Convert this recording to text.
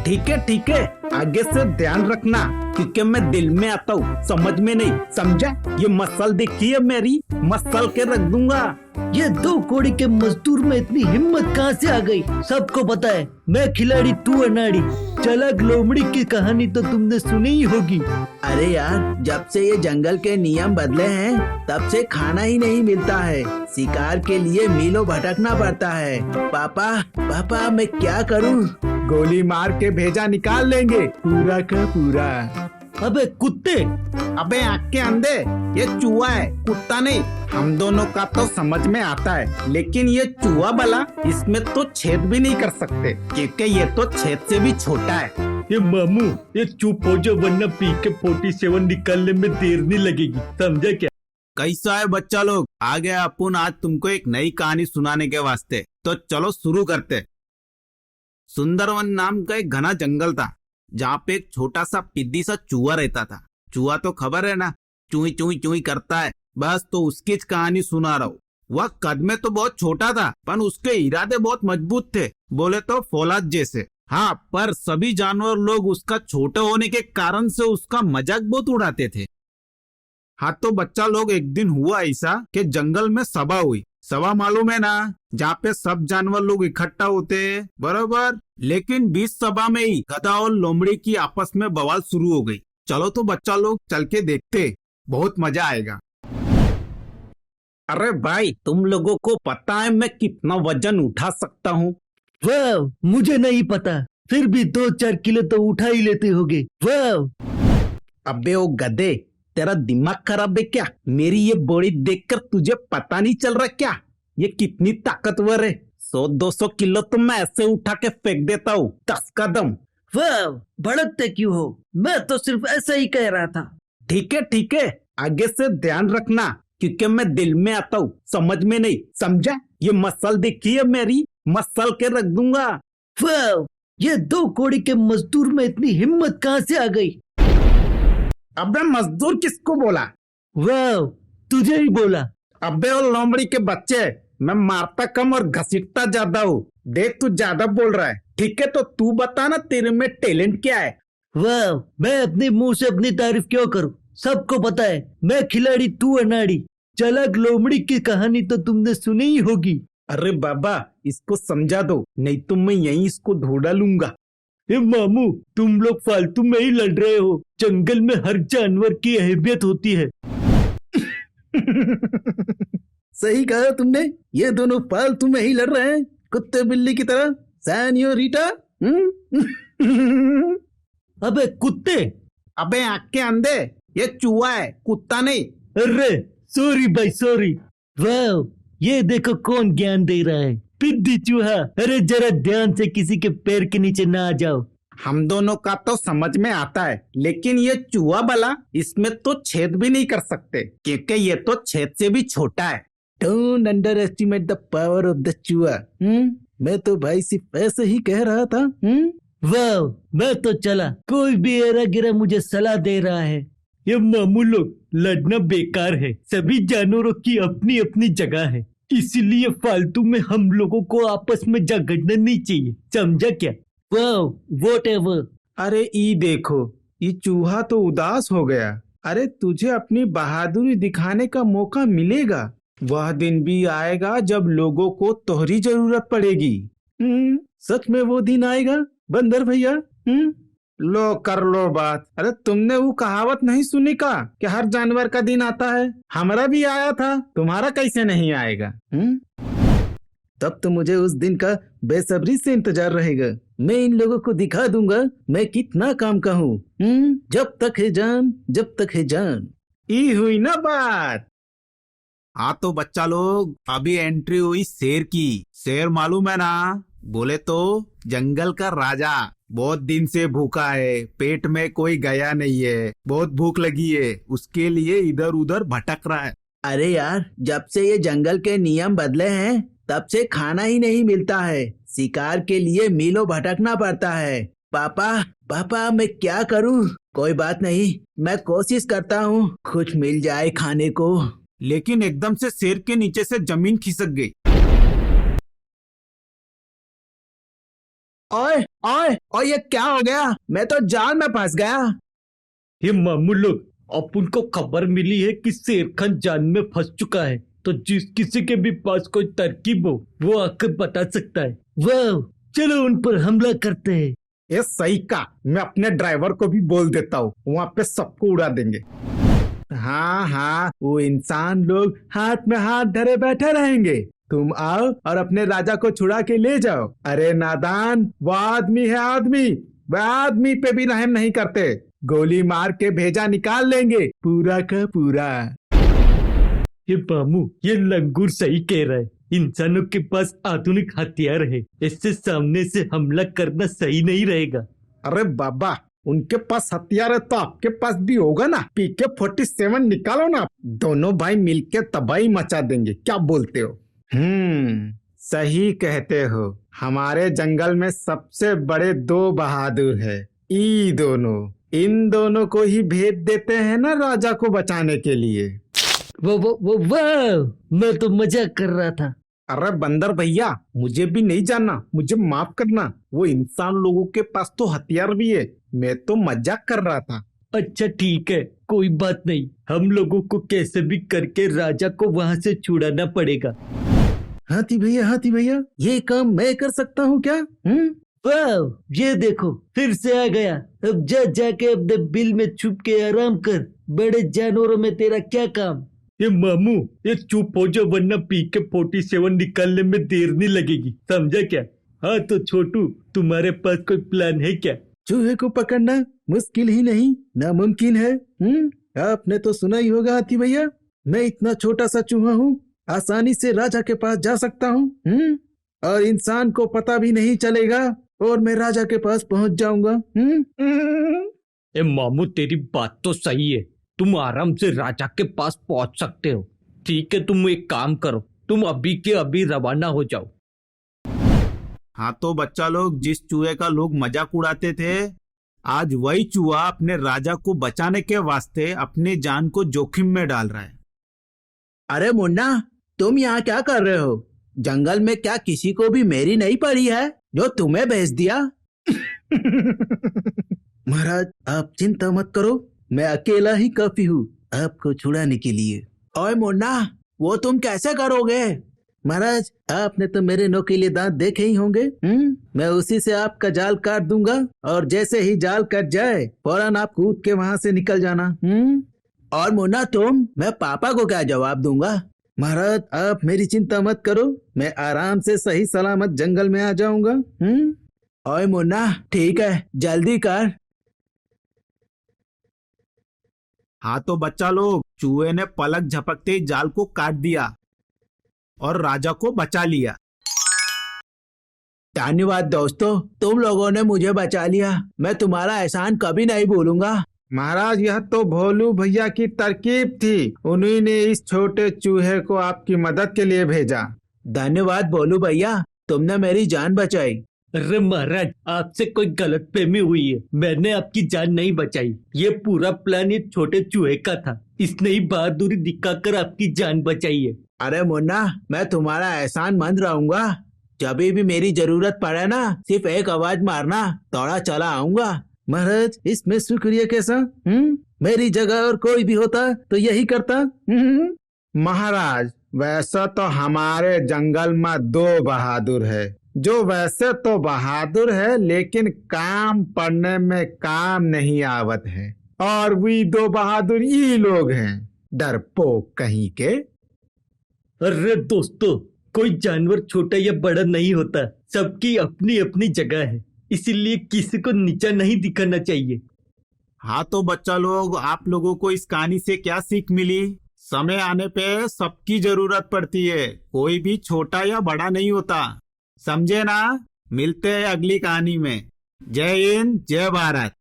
ठीक है, आगे से ध्यान रखना क्योंकि मैं दिल में आता हूँ, समझ में नहीं, समझा? ये मसल देखी है मेरी, मसल के रख दूंगा। ये 2 कौड़ी के मजदूर में इतनी हिम्मत कहाँ से आ गई? सबको पता है मैं खिलाड़ी तू अनाड़ी। चालाक लोमड़ी की कहानी तो तुमने सुनी ही होगी। अरे यार, जब से ये जंगल के नियम बदले हैं तब से खाना ही नहीं मिलता है, शिकार के लिए मीलों भटकना पड़ता है। पापा मैं क्या करूँ? गोली मार के भेजा निकाल लेंगे पूरा का पूरा। अबे कुत्ते! अबे आँख के अंधे, ये चूहा है, कुत्ता नहीं। हम दोनों का तो समझ में आता है, लेकिन ये चूहा भला इसमें तो छेद भी नहीं कर सकते क्योंकि ये तो छेद से भी छोटा है। ये मामू, ये चुप हो जाओ वरना पी के 47 निकालने में देर नहीं लगेगी, समझा क्या? कैसा है बच्चा लोग? आ गया अपन आज तुमको एक नई कहानी सुनाने के वास्ते, तो चलो शुरू करते। सुंदरवन नाम का एक घना जंगल था जहाँ पे एक छोटा सा पिद्दी सा चूहा रहता था। चूहा तो खबर है ना, चूई चूई चूई करता है, बस तो उसकी कहानी सुना रहा हूँ। वह कद में तो बहुत छोटा था पर उसके इरादे बहुत मजबूत थे, बोले तो फौलाद जैसे। हाँ, पर सभी जानवर लोग उसका छोटे होने के कारण से उसका मजाक बहुत उड़ाते थे। हाँ तो बच्चा लोग, एक दिन हुआ ऐसा कि जंगल में सभा हुई। सभा मालूम है ना, जहाँ पे सब जानवर लोग इकट्ठा होते हैं, बराबर। लेकिन बीच सभा में ही गधा और लोमड़ी की आपस में बवाल शुरू हो गई। चलो तो बच्चा लोग चल के देखते, बहुत मजा आएगा। अरे भाई, तुम लोगों को पता है मैं कितना वजन उठा सकता हूँ? वाह, मुझे नहीं पता, फिर भी 2-4 किलो तो उठा ही लेते होगे। वाह! अबे ओ गधे, तेरा दिमाग खराब है क्या? मेरी ये बॉडी देखकर तुझे पता नहीं चल रहा क्या ये कितनी ताकतवर है? 100-200 किलो तो मैं ऐसे उठा के फेंक देता हूँ, 10 कदम। वाह, भड़कते क्यों हो? मैं तो सिर्फ ऐसा ही कह रहा था। ठीक है, आगे से ध्यान रखना क्योंकि मैं दिल में आता हूँ, समझ में नहीं, समझा? ये मसल देखी है मेरी, मसल के रख दूंगा। वाह, ये 2 कौड़ी के मजदूर में इतनी हिम्मत कहाँ से आ गई? अबे मजदूर किसको बोला? वाह, तुझे ही बोला। अबे और लोमड़ी के बच्चे, मैं मारता कम और घसीटता ज्यादा हूँ। देख तू ज्यादा बोल रहा है। ठीक है, तो तू बता ना तेरे में टैलेंट क्या है? वाह, मैं अपने मुंह से अपनी तारीफ क्यों करूं? सबको पता है मैं खिलाड़ी तू अनाड़ी। चालाक लोमड़ी की कहानी तो तुमने सुनी ही होगी। अरे बाबा, इसको समझा दो, नहीं तो मैं यहीं इसको ढूंढा लूंगा। ए मामू, तुम लोग फालतू में ही लड़ रहे हो। जंगल में हर जानवर की अहमियत होती है। सही कहा तुमने, ये दोनों फालतू में ही लड़ रहे हैं, कुत्ते बिल्ली की तरह। सैनियोरिटा। अबे कुत्ते! अबे आँख के अंधे, ये चूहा है, कुत्ता नहीं। अरे सॉरी भाई, सॉरी। वाह, ये देखो कौन ज्ञान दे रहा है, पिद्दी चूहा। अरे जरा ध्यान से किसी के पैर के नीचे ना आ जाओ। हम दोनों का तो समझ में आता है, लेकिन ये चूहा भला इसमें तो छेद भी नहीं कर सकते क्योंकि ये तो छेद से भी छोटा है। Don't under estimate the power of the चूहा। मैं तो भाई सिर्फ ऐसे ही कह रहा था। वाह, मैं तो चला, कोई भी एरा गिरा मुझे सलाह दे रहा है। ये मामू लोग, लड़ना बेकार है, सभी जानवरों की अपनी अपनी जगह है, इसीलिए फालतू में हम लोगों को आपस में झगड़ना नहीं चाहिए, समझा क्या? वाह, व्हाटएवर। अरे ई देखो, ये चूहा तो उदास हो गया। अरे तुझे अपनी बहादुरी दिखाने का मौका मिलेगा। वह दिन भी आएगा जब लोगों को तोहरी जरूरत पड़ेगी। सच में वो दिन आएगा बंदर भैया? लो कर लो बात। अरे तुमने वो कहावत नहीं सुनी का कि हर जानवर का दिन आता है? हमारा भी आया था, तुम्हारा कैसे नहीं आएगा? तब तो मुझे उस दिन का बेसब्री से इंतजार रहेगा। मैं इन लोगों को दिखा दूंगा मैं कितना काम का हूँ। जब तक है जान, जब तक है जान। ई हुई ना बात। हाँ तो बच्चा लोग, अभी एंट्री हुई शेर की। शेर मालूम है ना, बोले तो जंगल का राजा। बहुत दिन से भूखा है, पेट में कोई गया नहीं है, बहुत भूख लगी है, उसके लिए इधर उधर भटक रहा है। अरे यार, जब से ये जंगल के नियम बदले हैं तब से खाना ही नहीं मिलता है, शिकार के लिए मीलों भटकना पड़ता है। पापा मैं क्या करूं? कोई बात नहीं, मैं कोशिश करता हूं कुछ मिल जाए खाने को। लेकिन एकदम से शेर के नीचे से जमीन खिसक गई। ओए ओए ओए, ये क्या हो गया? मैं तो जाल में फंस गया। ये मामू लोग, अपन को खबर मिली है कि शेर खान जान में फंस चुका है। तो जिस किसी के भी पास कोई तरकीब हो वो आकर बता सकता है। वाह, चलो उन पर हमला करते हैं। ये सही का, मैं अपने ड्राइवर को भी बोल देता हूँ, वहाँ पे सबको उड़ा देंगे। हाँ हाँ, वो इंसान लोग हाथ में हाथ धरे बैठे रहेंगे। तुम आओ और अपने राजा को छुड़ा के ले जाओ। अरे नादान, वो आदमी है आदमी, वह आदमी पे भी रहम नहीं करते। गोली मार के भेजा निकाल लेंगे पूरा का पूरा। ये मामू, ये लंगूर सही कह रहा है। इंसानों के पास आधुनिक हथियार है, इससे सामने से हमला करना सही नहीं रहेगा। अरे बाबा, उनके पास हथियार है तो आपके पास भी होगा ना। PK-47 निकालो ना, दोनों भाई मिलके तबाही मचा देंगे। क्या बोलते हो? सही कहते हो। हमारे जंगल में सबसे बड़े दो बहादुर है, ई दोनों। इन दोनों को ही भेज देते हैं ना राजा को बचाने के लिए। वो मैं तो मजाक कर रहा था। अरे बंदर भैया, मुझे भी नहीं जानना, मुझे माफ करना। वो इंसान लोगों के पास तो हथियार भी है, मैं तो मजाक कर रहा था। अच्छा ठीक है, कोई बात नहीं। हम लोगों को कैसे भी करके राजा को वहाँ से छुड़ाना पड़ेगा। हाथी भैया, ये काम मैं कर सकता हूँ क्या? वाह, ये देखो फिर से आ गया। अब जाके अपने बिल में छुप के आराम कर। बड़े जानवरों में तेरा क्या काम। ये मामू, ये चुप हो जाओ वरना PK-47 निकालने में देर नहीं लगेगी, समझा क्या? हाँ तो छोटू, तुम्हारे पास कोई प्लान है क्या? चूहे को पकड़ना मुश्किल ही नहीं, नामुमकिन है। आपने तो सुना ही होगा हाथी भैया, मैं इतना छोटा सा चूहा हूँ, आसानी से राजा के पास जा सकता हूँ। और इंसान को पता भी नहीं चलेगा और मैं राजा के पास पहुंच जाऊंगा। ए मामू, तेरी बात तो सही है, तुम आराम से राजा के पास पहुंच सकते हो। ठीक है, तुम एक काम करो, तुम अभी के अभी रवाना हो जाओ। हाँ तो बच्चा लोग, जिस चूहे का लोग मजाक उड़ाते थे, आज वही चूहा अपने राजा को बचाने के वास्ते अपनी जान को जोखिम में डाल रहा है। अरे मुन्ना, तुम यहाँ क्या कर रहे हो? जंगल में क्या किसी को भी मेरी नहीं पड़ी है जो तुम्हें भेज दिया? महाराज, आप चिंता मत करो, मैं अकेला ही काफी हूँ आपको छुड़ाने के लिए। ओए मुन्ना, वो तुम कैसे करोगे? महाराज, आपने तो मेरे नोकीले दांत देखे ही होंगे। मैं उसी से आपका जाल काट दूंगा और जैसे ही जाल कट जाए फौरन आप कूद के वहाँ से निकल जाना। और मुन्ना तुम, मैं पापा को क्या जवाब दूंगा? महाराज, आप मेरी चिंता मत करो, मैं आराम से सही सलामत जंगल में आ जाऊंगा। ओए मुन्ना, ठीक है, जल्दी कर। हाँ तो बच्चा लोग, चूहे ने पलक झपकते ही जाल को काट दिया और राजा को बचा लिया। धन्यवाद दोस्तों, तुम लोगों ने मुझे बचा लिया, मैं तुम्हारा एहसान कभी नहीं भूलूंगा। महाराज, यह तो भोलू भैया की तरकीब थी, उन्हीं ने इस छोटे चूहे को आपकी मदद के लिए भेजा। धन्यवाद भोलू भैया, तुमने मेरी जान बचाई। अरे महाराज, आपसे कोई गलतफहमी हुई है, मैंने आपकी जान नहीं बचाई। ये पूरा प्लान ये छोटे चूहे का था, इसने ही बहादुरी दिखाकर आपकी जान बचाई है। अरे मुन्ना, मैं तुम्हारा एहसान मंद रहूंगा। जब भी मेरी जरूरत पड़े ना, सिर्फ एक आवाज मारना, दौड़ा चला आऊंगा। महाराज, इसमें शुक्रिया कैसा? मेरी जगह और कोई भी होता तो यही करता। महाराज, वैसा तो हमारे जंगल में दो बहादुर है, जो वैसे तो बहादुर है लेकिन काम पड़ने में काम नहीं आवत है, और वे दो बहादुर ये लोग हैं, डरपोक कहीं के। अरे दोस्तों, कोई जानवर छोटा या बड़ा नहीं होता, सबकी अपनी अपनी जगह है, इसीलिए किसी को नीचा नहीं दिखाना चाहिए। हाँ तो बच्चा लोग, आप लोगों को इस कहानी से क्या सीख मिली? समय आने पे सबकी जरूरत पड़ती है, कोई भी छोटा या बड़ा नहीं होता, समझे ना? मिलते हैं अगली कहानी में। जय हिंद, जय भारत।